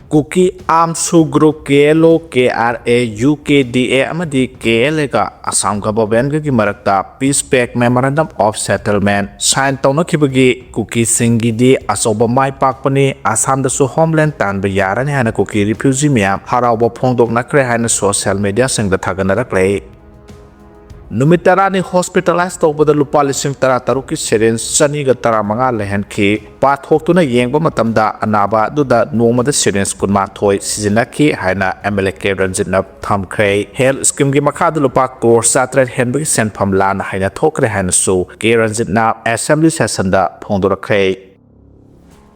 Kuki Amsu Group KLO KRA UKDA Amadi KLA Assam Government Gi Marakta Peace Pact Memorandum of Settlement sign Tonokibagi Kuki Singidi Asoba Mai Pakpani Assam the Homeland Tan Bayaran Hana Kuki refugee Miam Harawa Pongdok Nakre Hana social media sing the Taganara Numitarani hospitalized over the Lupalising Tarataruki Siren Saniga Taramanga Lehenki, Pat Hotuna Yangba Matamda, Anaba, Duda, Noma the Sirens Kunmatoi, Sizinaki, Hina, Emeleke Ranzinap, Tom Cray, Hell Skimgi Makadalupak, or Satred Henry Sen Pamlan, Hina Tokre Hansu, Geranzitna, Assembly Sasanda, Pondora Cray.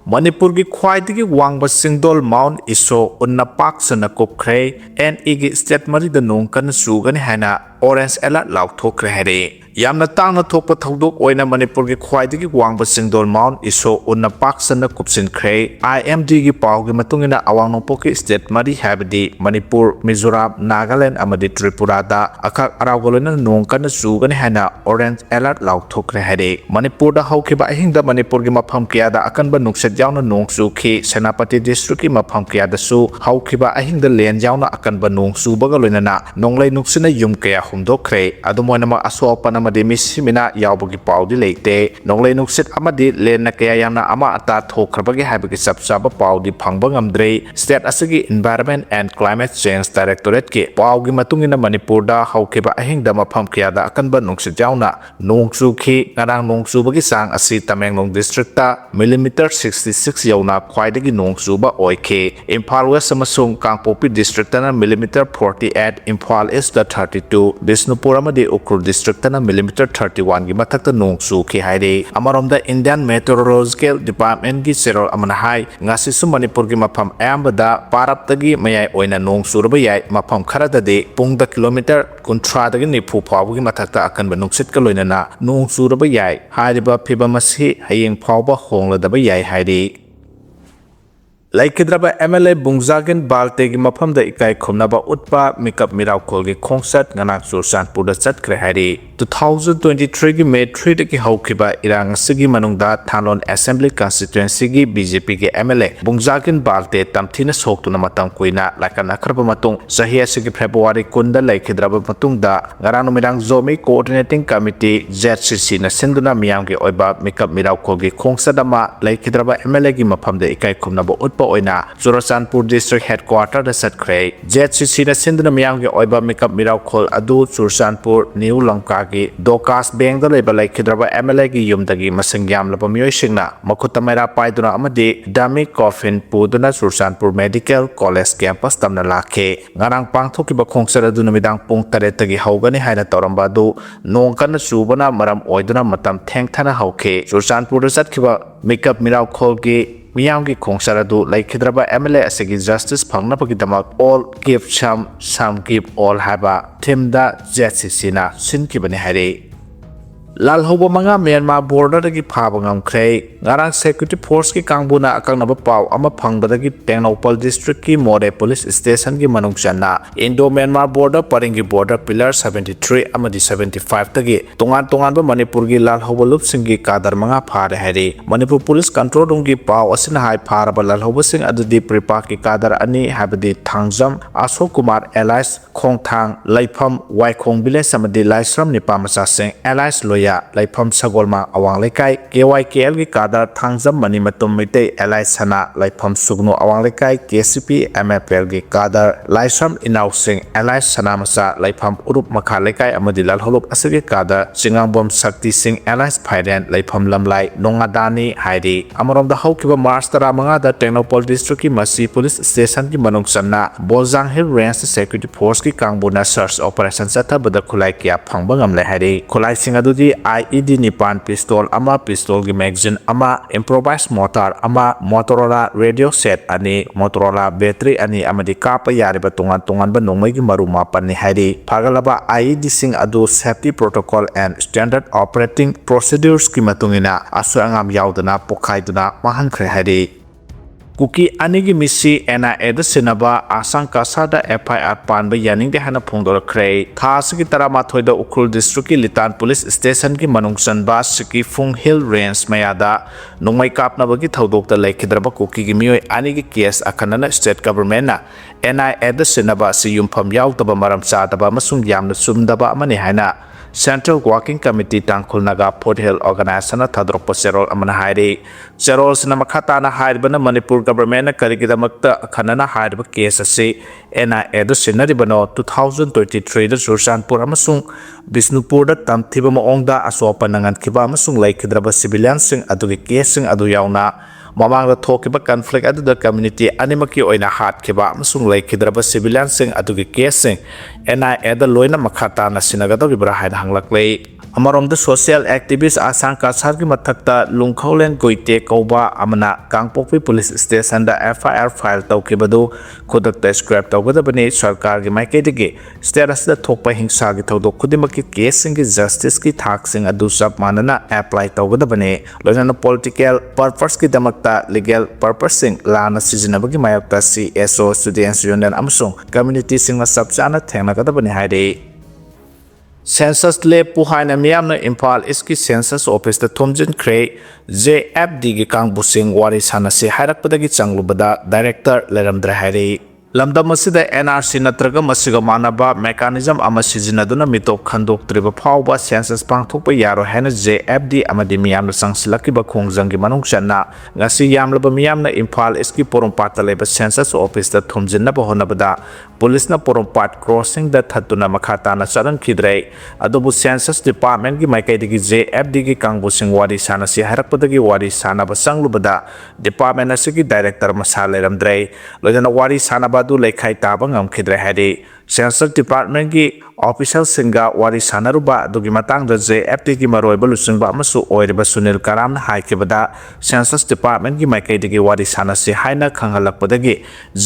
Manipur gi khwaidagi wangba singdol mount iso unna pak sana kopkhre and igi state mari da nong kan sugani hana orange alert lauk thokre hare yamna tangna thokpa thodok oina Manipur gi khwaidagi wangba singdol mount iso unna pak sana kupsin khre IMD gi paw gi matungina awang nongpoki state mari habdi Manipur Mizoram Nagaland amadi Tripura da akak arawgolona nong kan sugani hana orange alert lauk thokre hare Manipur da haukiba hingda Manipur gi mapham kya da akan ba nukset Jauna Nong Suki, Senapati District Mapam Kiadasu, Haukiba Ahing the Len Jauna Akanba Nong Subagalina, Nonglay Nuxina Yumkea Humdokre, Adumonama Aswa Panama de Missimina Yabugi Paudi Late, Nonglay Nuxit Amadi, Len Nakayana Ama Atat Hokrabagi Habiki Sabsaba Paudi Pangbangam Dre, State Asagi Environment and Climate Change Directorate Ki, Paugi Matungina Manipurda, Haukiba Ahing the Mapam Kiada Akanba Nuxit Jauna, Nong Suki, Narang Nong Subagi Sang Asita Menglong Districta, millimeter 66 yauna khwaidagi nong suba oike Imphal West amasung Kangpopi district na millimeter 48 Imphal East da 32 Bisnupur amadi Ukrul district na millimeter 31 gi mathakta nong su ki haire amaromda Indian Meteorological Department gi serol amana hai ngasi su Manipur gi mafam ayambada paraptagi mayai oina nong surba yai mafam kharada de pungda kilometer kunthra dagi nipu phawu gi mathakta akanba nuksit ka loinana nong surba yai hariba phibamasi hayeng phawba hongladaba yai haire Laikidraba MLA Bungzagan Baltegi Mapam the Ikai Komnaba Utpa Mikap Mirakolgi Concert Nganak Sursan Puda Sat Krehari 2023 gi May 3 ki Haukiba Irang Sigi Manungda Thalon Assembly Constituency gi BJP gi MLA Bungzagan Balte Tamthina Soktuna Matam Kuina Lakanakraba Matung Sahi Sigi February Kunda Laikidraba Matungda Ngarano Mirang Zomi Coordinating Committee ZCC na Sinduna Miyam gi Oiba Mikap Mirakolgi Concert ama Laikidraba MLA gi Mapam the Ikai Komnaba Utpa Oina Churachandpur District Headquarter da Satkre ZCC na Sinduna Miyam gi Oiba Mikap Miraukol Adu Churachandpur New Lanka gi Dokas Bank da leba Laikidraba MLA gi yumdagi masangyam laba miyoi singna makuta mayra paiduna amadi Dami Coffin Puduna Churachandpur Medical College Campus tamna lakhe ngarang pangthokiba khongsar adu namidang pung 8 tagi haugani haina toramba du nong kana subana maram oiduna matam thengthana hauke Churachandpur da satkiba Mikap Miraukol gi Miyamgi Kongsaradu Laikidraba MLA Asegi Justice Pangnapagidamak All Give Some Give All Haba Timda ZCC na Sinkibani Hari Lalhoba Manga Myanmar border dagi Pabangam Kray Ngarang Security Force ki Kangbuna Akanaba Pau Ama Pangbadagi Tengnopal District ki More Police Station ki Manungsana Indo Myanmar border Paringi border Pillar 73 Amadi 75 tagi Tongan ba Manipur gi Lalhoba Lup Singi Kadar Manga Phare Hari Manipur Police Control Room gi Pau Asina Hai Phara ba Lalhoba Sing Adudi Pripa ki Kadar Ani Habadi Thangjam Ashok Kumar Elias Khongthang Laifam Waikhong Village Amadi Laisram Nipamasa Sing Elias Loya Laifam Sagolma Awang Lekai KYKL gi Kadar Thangjam Mani Matum Mite Elias Sana Laifam Sugno Awang Lekai KCP MFL gi Kadar Laisram Inaw Sing Elias Sana Masa Laifam Urup Makha Lekai Amadi Lalholop Asagi Kadar Singangbom Sakti Sing Elias Phairen Laifam Lamlai Nongadani Hairi Amaromda Haukiba Mars Tara Manga da Tengnopal District ki Masi Police Station ki Manungsana Bozang Hill Range Security Force ki Kangbuna Search Operation Satabada Khulai Kya Phangbangam le Hairi Khulai Sing adudi IED Nipan pistol ama pistol gi magazine ama improvised mortar ama Motorola radio set ani Motorola battery ani amadi kapa yariba tungan ba nongmai gi maru mapan ni hairi phagalaba IED sing adu safety protocol and standard operating procedures ki matungina asu angam yaudana pokhaiduna mahan khre hairi Kuki anigi misi NIA da sinaba asang kasada FIR panba yaning de hana phongdor khrei thasgi taramathoi da Ukrul district ki Litan police station ki manungsan ba siki Phung Hill range mayada nongmai kapna bagi thodok da laikhidraba Kuki gi mioi anigi case akhanana state government na NIA da sinaba si yumpham yautaba maram chadaba masung yamna sumdaba amani haina Central Working Committee Tangkhul Naga Port Hill Organization Thadrokpa Serol Amana Hairi Serol Sinamakata na Hairibana Manipur government na Karikidamakta Kanana Hairiba case asi NIA do Sinaribano 2023 da Sursanpur amasung Bisnupur da Tamthiba Maongda Asopa Nangan Kiba amasung Laikidraba civilians sing adugi case sing adu yauna Mamang thokiba conflict adu da community animaki oina hat kiba amasung laikidraba civilians sing adugi case sing NIA da loina makhata na sinagado gibra haid hanglakle amarom da social activist asang kasar ki mathakta lungkhaulen goite koba amana kangpokpi police station da FIR file tawkibadu khodak ta scrap tawgada bani sarkar gi maikedi status da thokpa hingsa gi thodok khudimaki case sing gi justice ki thak sing adu sab manana apply tawgada bani loina political purpose ki damakta legal purpose sing lana sizinabagi mayapta CSO students union amsung community sing na sabchana thengna kada bani haide Census le puhaina miyamna Impal iski census office da thomjin kre JFD gi kangbusing wari sanase hairakpadagi changlubada director leramdra hairi lamdam asida NRC natraga masiga manaba mechanism ama sizinaduna mitop khandok triba phawba census pangthokpa yaro hena JFD amadi miyamna sangsilakiba khongjangi manungchanna ngasi yamlaba miyamna Impal iski porompat leba census office da thomjinna bahonabada police na porompat crossing da thatuna makhata na charan khidrei adobu census department gi maikaidigi JFD gi kangbusing wari sanasi harakpadagi wari sanaba sanglubada department asigi director masale ramdrei lojana wari sanaba du lekhai taba ngam khidre hadi census department gi official singa wari sanaruba dugi matang da JFD gi maroi balusingba amasu oiriba Sunil Karam na haikibada census department gi maikaidigi wari sanasi haina khanghalakpadagi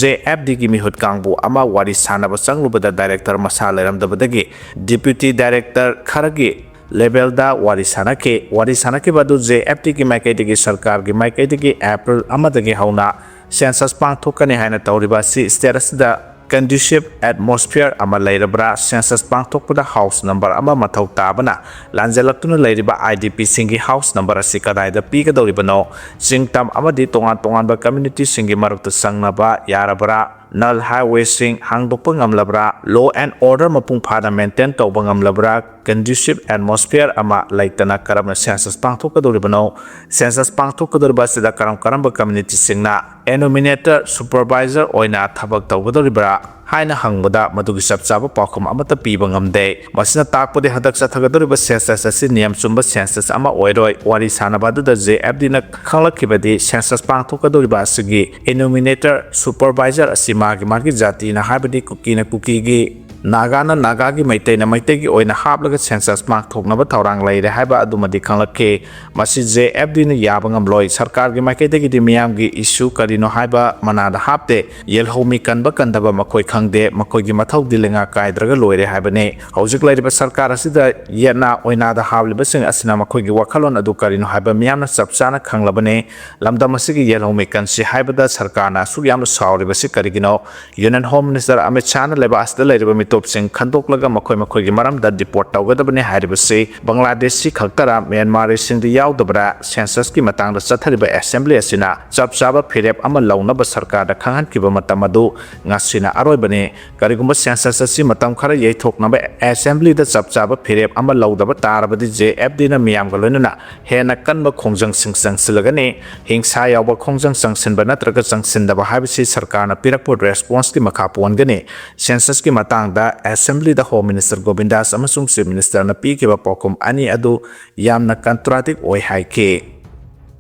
JFD gi mihut kangbu ama wari sanaba sanglubada director masale ramdabadagi deputy director kharagi level da wari sanake badu JFD gi maikaidigi sarkar gi maikaidigi April amadagi hauna census pangthokani haina tawriba si status da conducive atmosphere ama leirabra census pangthokpada house number ama mathau tabana lanjalaktuna leiriba IDP singi house number asi kadaida pigadoribano singtam amadi tongan ba community singi marukta sangnaba yarabra null highway sing hangdokpa ngamlabra law and order mapung phana maintain tawba ngamlabra conducive atmosphere ama laitana karamna census pangthokadoribano census pangthokadorba sida karamba community singna enumerator supervisor oina thabak tawgadoribra haina hangbada madugi sabchaba pakhum amata piba ngamde masina takpode hadak sathagadoriba census asi niyam chumba census ama oiroi wari sanabadu da JFD na khanglakibadi census pangthokadoriba asigi enumerator supervisor asi magi jati na habadi Kuki gi Naga na Naga gi maitei na maitei gi oina hablaga census pangthoknaba thaurang leire haiba adumadi khanglake masi JFD na yabangam loi sarkar gi maikei gi miyam gi issue karino haiba manada hapte yelhomi kanba kandaba makoi khangde makoi gi mathau dilenga kaidraga loire haibane hojik leiriba sarkar asida yena oina da habliba sing asina makoi gi wakhalon adu karino haiba miyamna sabchana khanglabane lamdam asigi yelhomi kansi haiba da sarkar na su yamna sauriba si karigino Union Home Minister Amit Shah na leba asda leiriba mitopsing khandoklaga makoi gi maram da report tawgadabane hairibase Bangladesh si khaktara Myanmar sing di yaudabra census ki matang da chathariba assembly asina chapchaba phirep ama launaba sarkar da khanghan kiba matamadu ngasina aroibane karigumba census asi matam khara yeithoknaba assembly da chapchaba phirep ama laudaba tarabadi JFD na miyam galonana hena kanba khongjang singsang silagane hingsa yawba khongjang sangsinba natraga sangsinda ba habisi sarkar na pirakpo response ki makhapuan gane census ki matang da assembly da home minister Govindas amasung chief minister na pikiba pokum ani adu yamna contradict oi haike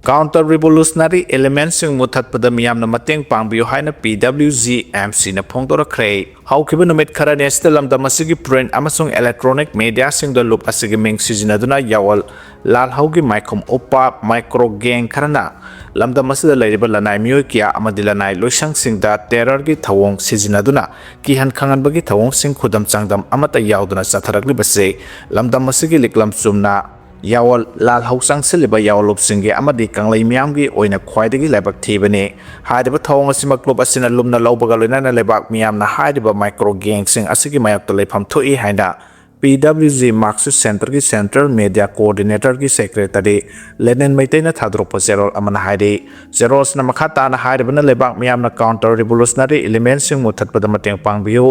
counter revolutionary elements sing muthatpada miyamna mateng pangbiyo haina PWG MC na phongdorakre haukiba numit khara nestalam da masigi print amasung electronic media sing da loop asigi ming sizinaduna yawal lal haugi maikhom opa micro gang kharana lamda masida leiriba lanai miyoi kia amadi lanai loisang sing da terror gi thawong sizinaduna kihan khangan bagi thawong sing khudam changdam amata yauduna chatharakli base lamda masigi liklam chumna ꯌꯥꯋꯜ ꯂꯥꯜꯍꯧ ꯆꯪꯁꯤꯜꯂꯤꯕ ꯌꯥꯋꯜꯂꯨꯞꯁꯤꯡꯒꯤ ꯑꯃꯗꯤ ꯀꯪꯂꯩ ꯃꯤꯌꯥꯝꯒꯤ ꯑꯣꯏꯅ ꯈ꯭ꯋꯥꯏꯗꯒꯤ ꯂꯥꯏꯕꯛ ꯊꯤꯕꯅꯤ ꯍꯥꯏꯔꯤꯕ ꯊꯧꯑꯣꯡ ꯑꯁꯤꯃꯛ ꯀ꯭ꯂꯨꯕ ꯑꯁꯤꯅ ꯂꯨꯝꯅ ꯂꯧꯕꯒ ꯂꯣꯏꯅꯅ ꯂꯩꯕꯥꯛ ꯃꯤꯌꯥꯝꯅ ꯍꯥꯏꯔꯤꯕ ꯃꯥꯏꯀ꯭ꯔꯣ ꯒꯦꯡꯁꯤꯡ ꯑꯁꯤꯒꯤ ꯃꯥꯌꯣꯛꯇ ꯂꯩꯐꯝ ꯊꯣꯛꯏ ꯍꯥꯏꯅ PWG Marxist Centerꯒꯤ Central Media Coordinatorꯒꯤ Secretary Lenin Maitena ꯊꯥꯗꯣꯔꯛꯄ ꯆꯦꯔꯣꯜ ꯑꯃꯅ ꯍꯥꯏꯔꯤ ꯆꯦꯔꯣꯜꯁꯤꯅ ꯃꯈꯥ ꯇꯥꯅ ꯍꯥꯏꯔꯤꯕꯅ ꯂꯩꯕꯥꯛ ꯃꯤꯌꯥꯝꯅ ꯀꯥꯎꯟꯇꯔ ꯔꯤꯚꯣꯂꯨꯁꯅꯔꯤ ꯏꯂꯤꯃꯦꯟꯠꯁꯤꯡ ꯃꯨꯠꯊꯠꯄꯗ ꯃꯇꯦꯡ ꯄꯥꯡꯕꯤꯌꯨ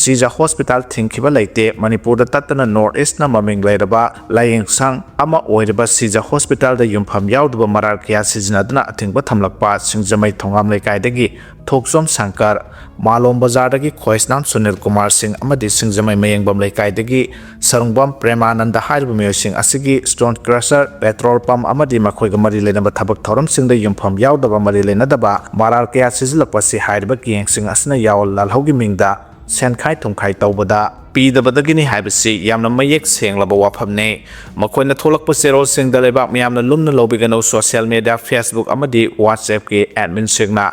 ꯁꯤꯖ ꯍꯣꯁꯄꯤꯇꯥꯜ ꯊꯤꯡꯈꯤꯕ ꯂꯩꯇꯦ ꯃꯅꯤꯄꯨꯔꯗ ꯇꯠꯇꯅ ꯅꯣꯔꯠ ꯏꯁꯠꯅ ꯃꯃꯤꯡ ꯂꯩꯔꯕ ꯂꯥꯏꯌꯦꯡꯁꯪ ꯑꯃ ꯑꯣꯏꯔꯤꯕ ꯁꯤꯖ ꯍꯣꯁꯄꯤꯇꯥꯜꯗ ꯌꯨꯝꯐꯝ ꯌꯥꯎꯗꯕ ꯃꯔꯥꯜ ꯀꯌꯥ ꯁꯤꯖꯤꯟꯅꯗꯨꯅ ꯑꯊꯤꯡꯕ ꯊꯝꯂꯛꯄ ꯁꯤꯡꯖꯃꯩ ꯊꯣꯡꯒꯥꯝ ꯂꯩꯀꯥꯏꯗꯒꯤ ꯊꯣꯛꯆꯣꯝ ꯁꯪꯀꯔ ꯃꯥꯂꯣꯝ ꯕꯖꯥꯔꯗꯒꯤ ꯈꯣꯏꯁꯅꯥꯝ ꯁꯨꯅꯤꯜ ꯀꯨꯃꯥꯔ ꯁꯤꯡ ꯑꯃꯗꯤ ꯁꯤꯡꯖꯃꯩ ꯃꯌꯦꯡꯕꯝ ꯂꯩꯀꯥꯏꯗꯒꯤ ꯁꯔꯨꯡꯕꯝ ꯄ꯭ꯔꯦꯃꯥꯅꯟꯗ ꯍꯥꯏꯔꯤꯕ ꯃꯤꯑꯣꯏꯁꯤꯡ ꯑꯁꯤꯒꯤ ꯁ꯭ꯇꯣꯟ ꯀ꯭ꯔꯁꯔ ꯄꯦꯇ꯭ꯔꯣꯜ ꯄꯝ ꯑꯃꯗꯤ ꯃꯈꯣꯏꯒ ꯃꯔꯤ ꯂꯩꯅꯕ ꯊꯕꯛ ꯊꯧꯔꯝꯁꯤꯡꯗ ꯌꯨꯝꯐꯝ ꯌꯥꯎꯗꯕ ꯃꯔꯤ ꯂꯩꯅꯗꯕ ꯃꯔꯥꯜ ꯀꯌꯥ ꯁꯤꯖꯤꯜꯂꯛꯄꯁꯤ ꯍꯥꯏꯔꯤꯕ ꯒꯦꯡꯁꯤꯡ ꯑꯁꯤꯅ ꯌꯥꯋꯜ ꯂꯥꯜꯍꯧꯒꯤ ꯃꯤꯡꯗ ꯁꯦꯟꯈꯥꯏ ꯊꯨꯝꯈꯥꯏ ꯇꯧꯕꯗ ꯄꯤꯗꯕꯗꯒꯤꯅꯤ ꯍꯥꯏꯕꯁꯤ ꯌꯥꯝꯅ ꯃꯌꯦꯛ ꯁꯦꯡꯂꯕ ꯋꯥꯐꯝꯅꯤ ꯃꯈꯣꯏꯅ ꯊꯣꯛꯂꯛꯄ ꯆꯦꯔꯣꯜꯁꯤꯡꯗ ꯂꯩꯕꯥꯛ ꯃꯤꯌꯥꯝꯅ ꯂꯨꯝꯅ ꯂꯧꯕꯤꯒꯅꯨ ꯁꯣꯁꯤꯌꯦꯜ ꯃꯤꯗꯤꯌꯥ ꯐꯦꯁꯕꯨꯛ ꯑꯃꯗꯤ ꯋꯥꯠꯁꯑꯦꯞꯀꯤ ꯑꯦꯗꯃꯤꯟꯁꯤꯡꯅ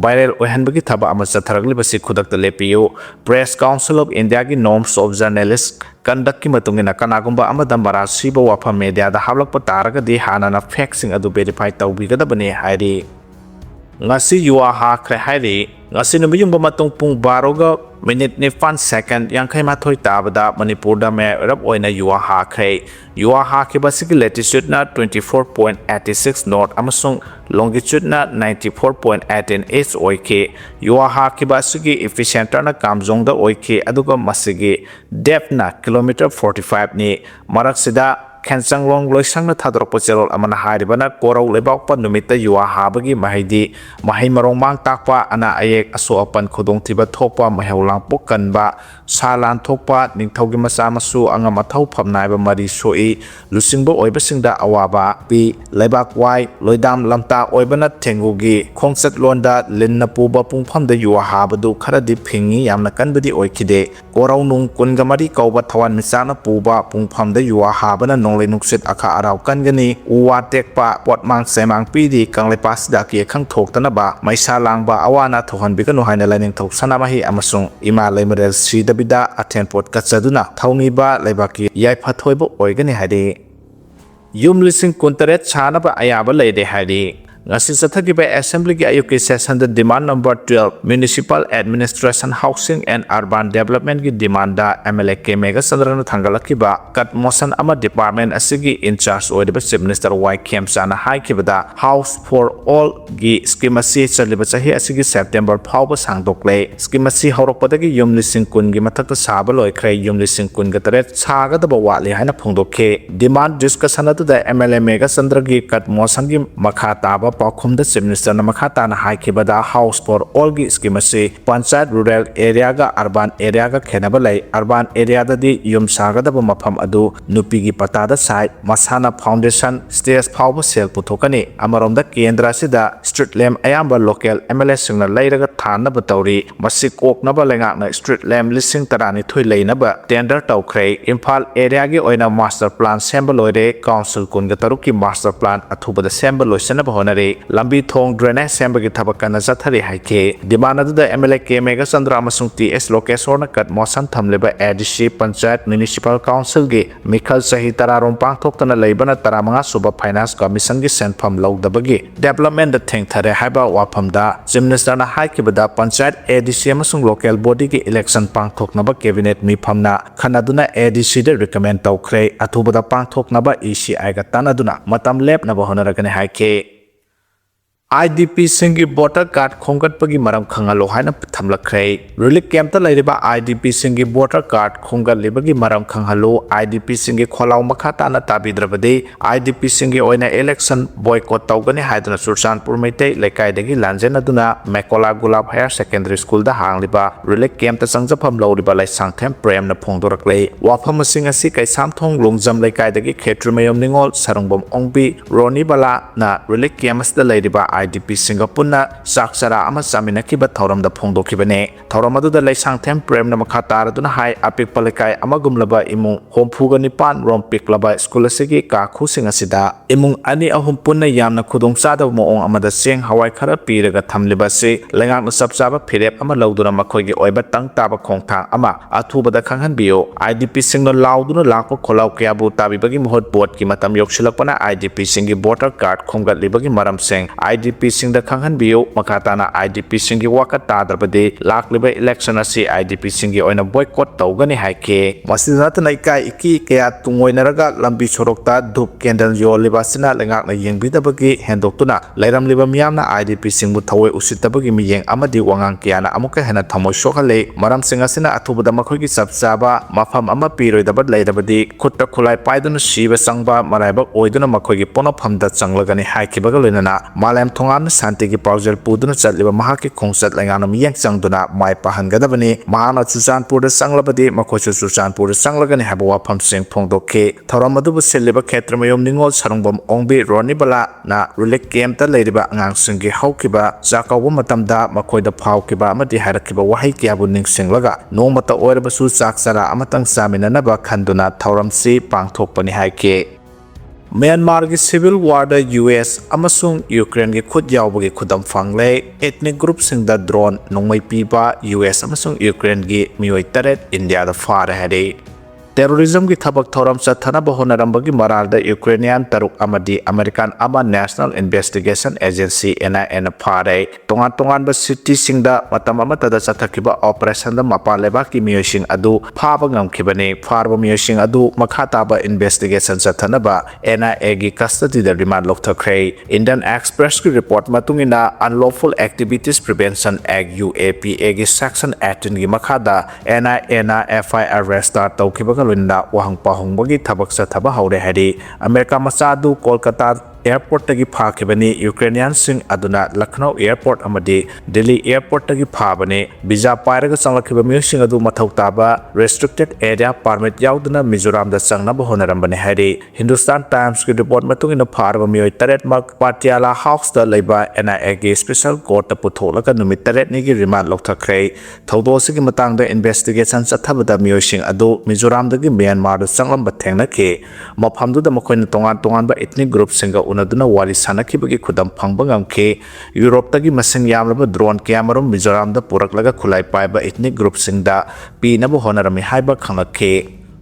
ꯚꯥꯏꯔꯦꯜ ꯑꯣꯏꯍꯟꯕꯒꯤ ꯊꯕꯛ ꯑꯃ ꯆꯠꯊꯔꯛꯂꯤꯕꯁꯤ ꯈꯨꯗꯛꯇ ꯂꯦꯞꯄꯤꯌꯨ ꯄ꯭ꯔꯦꯁ ꯀꯥꯎꯟꯁꯤꯜ ꯑꯣꯐ ꯏꯟꯗꯤꯌꯥꯒꯤ ꯅꯣꯔꯝꯁ ꯑꯣꯐ ꯖꯔꯅꯦꯂꯤꯁ ꯀꯟꯗꯛꯀꯤ ꯃꯇꯨꯡꯏꯟꯅ ꯀꯅꯥꯒꯨꯝꯕ ꯑꯃꯗ ꯃꯔꯥꯜ ꯁꯤꯕ ꯋꯥꯐꯝ ꯃꯤꯗꯤꯌꯥꯗ ꯍꯥꯞꯂꯛꯄ ꯇꯥꯔꯒꯗꯤ ꯍꯥꯟꯅꯅ ꯐꯦꯛꯁꯤꯡ ꯑꯗꯨ ꯚꯦꯔꯤꯐꯥꯏ ꯇꯧꯕꯤꯒꯗꯕꯅꯤ ꯍꯥꯏꯔꯤ ngasi yuwa hakhre hairi ngasi nubi yumba matung pung baroga minute ni 5 second yankai mathoi tabada Manipur da me rap oina yuwa hakhre yuwa hakhe basiki latitude na 24.86 north amasung longitude na 94.18 east oike yuwa hakhe basiki epicenter na kamjong da oike aduga masigi depth na kilometer 45 ni maraksida Kensang loisang na thadorokpa cherol amana hairibana korau lebakpa numita yuwa habagi mahidi mahai marong mang takpa ana ayek aso apan khudong thiba thokpa mahaulang pokkanba salan thokpa ningthaugi macha masu anga mathau phamnaiba mari soi lusingbo oibasingda awaba pi lebak wai loidam lamta oibana thengugi khongchat londa linna puba pungphamda yuwa habadu kharadi phingi yamna kanbadi oikide korau nung kungamari kauba thawan michana puba pungphamda yuwa habana nuksit akha arau kangani uwa tekpa potmang semang pidi kanglepas daki khang thoktana ba maisa langba awana thohan bikanu haina laning thok sanamahi amasung ima leimrel sridabida athen pot kachaduna thauni ba leibaki yai phathoibo oigani hadi yum lising kuntaret chanaba ayaba leide hadi ngasi sathagiba assembly gi ayuki session the demand number 12 municipal administration housing and urban development gi demand da MLK mega sandrana thangalakiba kat motion ama department asigi in charge oidiba chief minister Y Khemchana haikibada house for all gi scheme asi chaliba chahi asigi September phawba sangdokle scheme asi haurakpadagi yum lising kun gi mathakta saba loikhre yum lising kun ga tare chaga da bawali haina phongdokhe demand discussion atu da MLA mega sandra gi kat motion gi makha taba Pakhumda Chief Minister Namakata na haikibada House for All gi scheme asi Panchayat Rural Area ga Urban Area ga khenabalai Urban Area da di yum sagadaba mafam adu nupi gi patada side Masana Foundation Stage phawba sel puthokani amaromda kendra sida street lamp ayamba local MLA singna leiraga thanaba tawri masi koknaba lengakna street lamp lising tarani thui leinaba tender tawkhre Imphal area gi oina master plan sembal loire council kun ga taruki master plan athubada sembal loisanaba honare lambi thong drainage sembagi thabakana jathari haike demand adu da MLA K Mega Chandra amasung TS Lokeshwar na kat motion thamleba ADC Panchayat Municipal Council gi mikhal sahi tararom pangthoktana leibana taramanga suba finance commission gi senpham lawdabagi development da thengthare haiba wafam da Chief Minister na haikibada Panchayat ADC amasung local body gi election pangthoknaba cabinet mifamna khanaduna ADC da recommend tawkhre athubada pangthoknaba ECI ga tanaduna matam lepnaba honaragani haike IDP singi voter card khongatpagi maram khangalo haina thamlakre relief camp ta leiriba IDP singi voter card khongatlibagi maram khangalo IDP singi kholaw makhata na tabidrabade IDP singi oina election boycott tawgani haidana Surchanpur Meitai lekai dagi lanjena duna Mekola Gulab Higher Secondary School da hangliba relief camp ta sangjafam lawriba lai sangthem prem na phongdorakle wafam singa si kai samthong lungjam lekai dagi khetrumayom ningol sarungbom ongbi Roni Bala na relief camp da leiriba IDP singa punna saksara ama samina kiba thoram da phongdo kibane thoram adu da laisang them prem na makha tar duna hai apik palekai ama gumlaba imung hompuga nipan rom piklaba school asigi ka khusing asida imung ani ahum punna yamna khudong sada moong amada seng hawai khara piraga thamliba se lengak na sabsaba phirep ama lauduna makhoi gi oiba tang taba khongthang ama athuba da khanghan bio IDP singno lauduna lakpo kholau kya bu tabi bagi mohot board ki matam yokshilakpana IDP singi voter card khongat libagi maram seng IDP sing da khanghan bio makatana IDP singi waka tadrabade lakliba election asi IDP singi oina boycott tawgani haike masidata na ikai iki kaya tungoinaraga lambi sorokta dhup candle yolibasina lengak na yengbidabagi hendoktuna lairam liba miyamna IDP singbu thawai usitabagi miyeng amadi wangang kiyana amuka hena thamoi sokhale maram singasina athubada makhoigi sabsaba mafam ama piroidaba lairabadi khutta khulai paiduna shiba sangba maraibak oiduna makhoigi ponophamda changlagani haikibaga loinana malem thongan santigi projal puduna chatliba mahaki khongsat lengana miyeng changduna mai pahangadabani mahana chuchanpur da sanglabadi makhochu chuchanpur da sanglagani haba wafam sing phongdokhe thoramadu seliba khetramayom ningol sarungbam ongbi ronibala na relic camp ta leiriba angang singi haukiba chakawa matamda makhoida phaukiba amadi harakiba wahai kyabu ningsinglaga nongmata oirabasu chaksara amatang saminanaba khanduna thoramsi pangthokpani haike Myanmar ki civil war da US amasung Ukraine ki khud yawbagi khudam fangle ethnic group sing da drone nongmai piba US amasung Ukraine ki mioi taret India da phare hade terrorism ki thabak thoram chathana bahonarambagi maral da Ukrainian taruk amadi American ama National Investigation Agency NIA phare tongan ba city sing da matam amata da chathakiba operation da mapaleba ki miyosing adu phaba ngamkhibane pharba miyosing adu makhata ba investigation chathana ba NIA gi custody da remand lokthakre Indian Express ki report matungina Unlawful Activities Prevention Act UAPA gi section 18 gi makhada NIA na FIR arrest tawkiba lunda wahang pahongbagi thabak sa thaba haure hari America masadu Kolkata airport tagi phakibani Ukrainian sing aduna Lucknow airport amadi Delhi airport tagi phabane visa pairaga changlakhiba miyosing adu mathau taba restricted area permit yauduna Mizoram da changnaba honarambane hari Hindustan Times ki report matungina pharba miyoi taret mak Patiala house da leiba NIA gi special court ta putholaga numit taret ni gi remand lokthakre thoudosigi matang da investigation chathabada miyosing adu Mizoram da gi Myanmar da changlamba thengnakhe maphamdu da makoina tongan ba ethnic group singa unaduna wari sanakibagi khudam phangba ngamkhe Europe tagi masing yamlaba drone kyamarum Mizoram da puraklaga khulai paiba ethnic group singda pinabu honarami haiba khanglakhe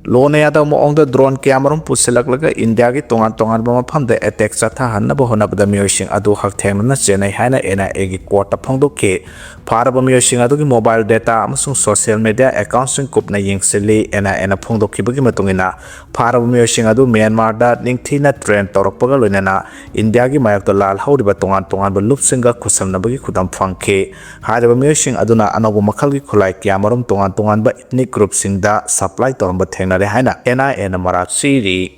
lone yada moong da drone kyamarum pusilak India gi tongan ba mafam da attack chatha hanna bo honabada miyosing adu hak thengna chenai haina NIA gi court ta phangdokhe pharaba miyosing adu gi mobile data amasung social media account sing kupna yengsili NIA na phangdokhibagi matungina pharaba miyosing adu Myanmar da ningthina train torokpaga loinana India gi mayak da lal hauriba tongan ba lupsinga khusamnabagi khudam phangkhe haraba miyosing aduna anobo makhal gi khulai kyamarum tongan ba ethnic group singda supply toramba thengna haina NIA na marak Sire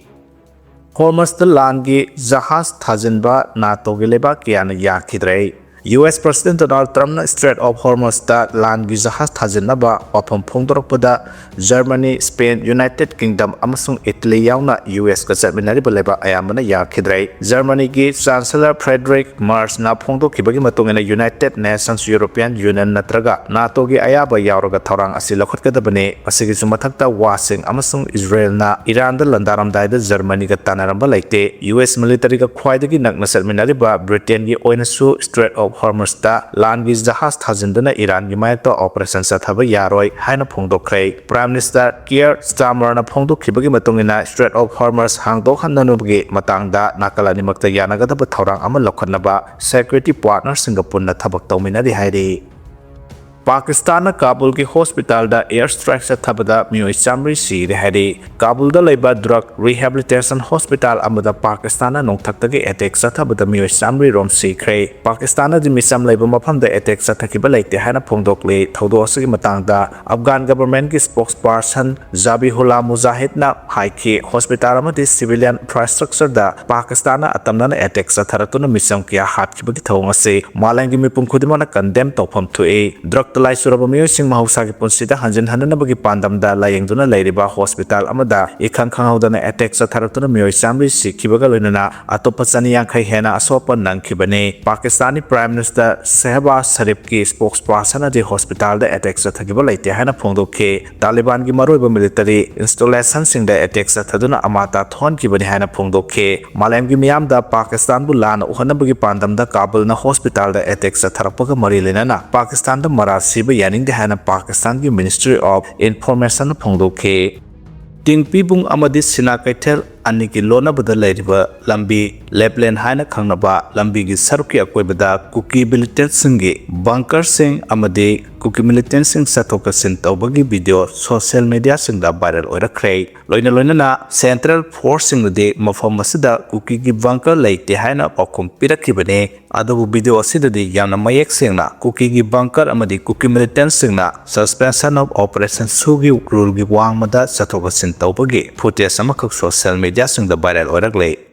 Hormuz da langi jahaz thajinba NATO gi leba kiyana yakhidre US President Donald Trump na Strait of Hormuz da langi jahaz thajinaba wafam phongdorokpada Germany Spain United Kingdom amasung Italy yauna US ka chatminariba leba ayamana yakhidre Germany gi Chancellor Friedrich Merz na phongdokhibagi matungina United Nations European Union natraga NATO gi ayaba yawraga thorang asi lokhotkadabane asigi sumathakta wasing amasung Israel na Iran da landaramdai da Germany ga tanaramba laite US military ga khwaidagi nakna chatminariba Britain gi oinasu Strait of Hormuz da langi jahaz thajindana Iran gi mayakta operation chathaba yaroi haina phongdokre Prime Minister Keir Starmer na phongdokhibagi matungina Strait of Hormuz hangdok hannanugi matangda nakalani makta yanagadaba thorang ama lokhatnaba security partners Singapore na thabak tawminari hairi Pakistan Kabul ki hospital da air strike chathabada mioi chamri sire hari Kabul da leiba drug rehabilitation hospital amada Pakistan nongthakta gi attack chathabada mioi chamri rom sikre Pakistan di misam leiba mafam da attack chathakiba leite hana phongdokle thodo asigi matangda Afghan government ki spokesperson Zabihullah Mujahid na haiki hospital amadi civilian infrastructure da Pakistan atamna attack chatharatuna misam kya hatkibagi thawngase malangi mipum khudimana condemn tawpham thue drug ꯇꯂꯥꯏ ꯆꯨꯔꯕ ꯃꯤꯑꯣꯏꯁꯤꯡ ꯃꯍꯧꯁꯥꯒꯤ ꯄꯨꯟꯁꯤꯗ ꯍꯟꯖꯤꯟ ꯍꯟꯅꯅꯕꯒꯤ ꯄꯥꯟꯗꯝꯗ ꯂꯥꯌꯦꯡꯗꯨꯅ ꯂꯩꯔꯤꯕ hospital ꯑꯃꯗ ꯏꯈꯪ ꯈꯪꯍꯧꯗꯅ attack ꯆꯠꯊꯔꯛꯇꯨꯅ ꯃꯤꯑꯣꯏ ꯆꯥꯝꯃꯔꯤ ꯁꯤꯈꯤꯕꯒ ꯂꯣꯏꯅꯅ ꯑꯇꯣꯞꯄ 150 ꯍꯦꯟꯅ ꯑꯁꯣꯛꯄ ꯅꯪꯈꯤꯕꯅꯤ꯫ ꯄꯥꯀꯤꯁꯇꯥनी ꯄ꯭ꯔꯥꯏꯝ ꯃꯤꯅꯤꯁꯇꯔ ꯁꯦꯍꯕꯥꯖ ꯁꯔꯤꯐꯀꯤ ꯁ꯭ꯄꯣꯛꯁꯄꯔꯁꯟꯅꯗꯤ ꯍꯣꯁꯄꯤꯇꯥꯜꯗ ꯑꯦꯇꯦꯛ ꯆꯠꯊꯈꯤꯕ ꯂꯩꯇꯦ ꯍꯥꯏꯅ ꯐꯣꯡꯗꯣꯛꯈꯤ꯫ ꯇꯥꯂꯤꯕꯥꯟꯒꯤ ꯃꯔꯨꯑꯣꯏꯕ ꯃꯤꯂꯤꯇꯔꯤ ꯏꯟꯁꯇꯣꯂꯦꯁꯟꯁꯤꯡꯗ ꯑꯦꯇꯦꯛ ꯆꯠꯊꯗꯨꯅ ꯑꯃꯥꯡ ꯊꯣꯛꯍꯟꯈꯤꯕꯅꯤ ꯍꯥꯏꯅ ꯐꯣꯡꯗꯣꯛꯈꯤ꯫ ꯃꯥꯂꯦꯝꯒꯤ ꯃꯤꯌꯥꯝꯗ ꯄꯥꯀꯤꯁꯇꯥꯟꯕꯨ ꯂꯥꯟꯅ ꯎꯍꯟꯅꯕꯒꯤ ꯄꯥꯟꯗꯝꯗ ꯀꯥꯕꯨꯜꯅ ꯍꯣꯁꯄꯤꯇꯥꯜꯗ ꯑꯦꯇꯦꯛ ꯆꯠꯊꯔꯛꯄꯒ ꯃꯔꯤ ꯂꯩꯅꯅ ꯄꯥꯀꯤꯁꯇꯥꯟꯗ ꯃꯔꯥꯜ ꯁꯤꯕ ꯌꯥꯅꯤꯡꯗꯦ ꯍꯥꯏꯅ ꯄꯥꯀꯤꯁꯇꯥꯟꯒꯤ ꯃꯤꯅꯤꯁꯇ꯭ꯔꯤ ꯑꯣꯐ ꯏꯟꯐꯣꯔꯃꯦꯁꯟꯅ ꯐꯣꯡꯗꯣꯛꯈꯤ꯫ ꯇꯤꯡꯄꯤꯕꯨꯡ ꯑꯃꯗꯤ ꯁꯤꯅꯥ ꯀꯩꯊꯦꯜ ꯑꯅꯤꯒꯤ ꯂꯣꯟꯅꯕꯗ ꯂꯩꯔꯤꯕ ꯂꯝꯕꯤ ꯂꯦꯞꯂꯦꯟ ꯍꯥꯏꯅ ꯈꯪꯅꯕ ꯂꯝꯕꯤꯒꯤ ꯁꯔꯨꯛꯀꯤ ꯑꯀꯣꯏꯕꯗ ꯀꯨꯀꯤ ꯃꯤꯂꯤꯇꯦꯟꯠꯁꯤꯡꯒꯤ ꯕꯪꯀꯔꯁꯤꯡ ꯑꯃꯗꯤ ꯀꯨꯀꯤ ꯃꯤꯂꯤꯇꯦꯟꯠꯁꯤꯡ ꯆꯠꯊꯣꯛ ꯆꯠꯁꯤꯟ ꯇꯧꯕꯒꯤ ꯚꯤꯗꯤꯑꯣ ꯁꯣꯁꯤꯌꯦꯜ ꯃꯤꯗꯤꯌꯥꯁꯤꯡꯗ ꯚꯥꯏꯔꯦꯜ ꯑꯣꯏꯔꯛꯈ꯭ꯔꯦ꯫ ꯂꯣꯏꯅꯅ ꯁꯦꯟꯇ꯭ꯔꯦꯜ ꯐꯣꯔꯁꯁꯤꯡꯅꯗꯤ ꯃꯐꯝ ꯑꯁꯤꯗ ꯀꯨꯀꯤꯒꯤ ꯕꯪꯀꯔ ꯂꯩꯇꯦ ꯍꯥꯏꯅ ꯄꯥꯎꯈꯨꯝ ꯄꯤꯔꯛꯈꯤꯕꯅꯤ꯫ ꯑꯗꯨꯕꯨ ꯚꯤꯗꯤꯑꯣ ꯑꯁꯤꯗꯗꯤ ꯌꯥꯝꯅ ꯃꯌꯦꯛ ꯁꯦꯡꯅ ꯀꯨꯀꯤꯒꯤ ꯕꯪꯀꯔ ꯑꯃꯗꯤ ꯀꯨꯀꯤ ꯃꯤꯂꯤꯇꯦꯟꯠꯁꯤꯡꯅ ꯁꯁꯄꯦꯟꯁꯟ ꯑꯣꯐ ꯑꯣꯄꯔꯦꯁꯟ ꯁꯨꯒꯤ ꯔꯨꯜꯒꯤ ꯋꯥꯡꯃꯗ ꯆꯠꯊꯣꯛ ꯆꯠꯁꯤꯟ ꯇꯧꯕꯒꯤ ꯐꯨꯇꯦꯖ ꯑꯃꯈꯛ ꯁꯣꯁꯤꯌꯦꯜ ꯃꯤꯗꯤꯌꯥꯁꯤꯡꯗ ꯚꯥꯏꯔꯦꯜ ꯑꯣꯏꯔꯛꯂꯦ꯫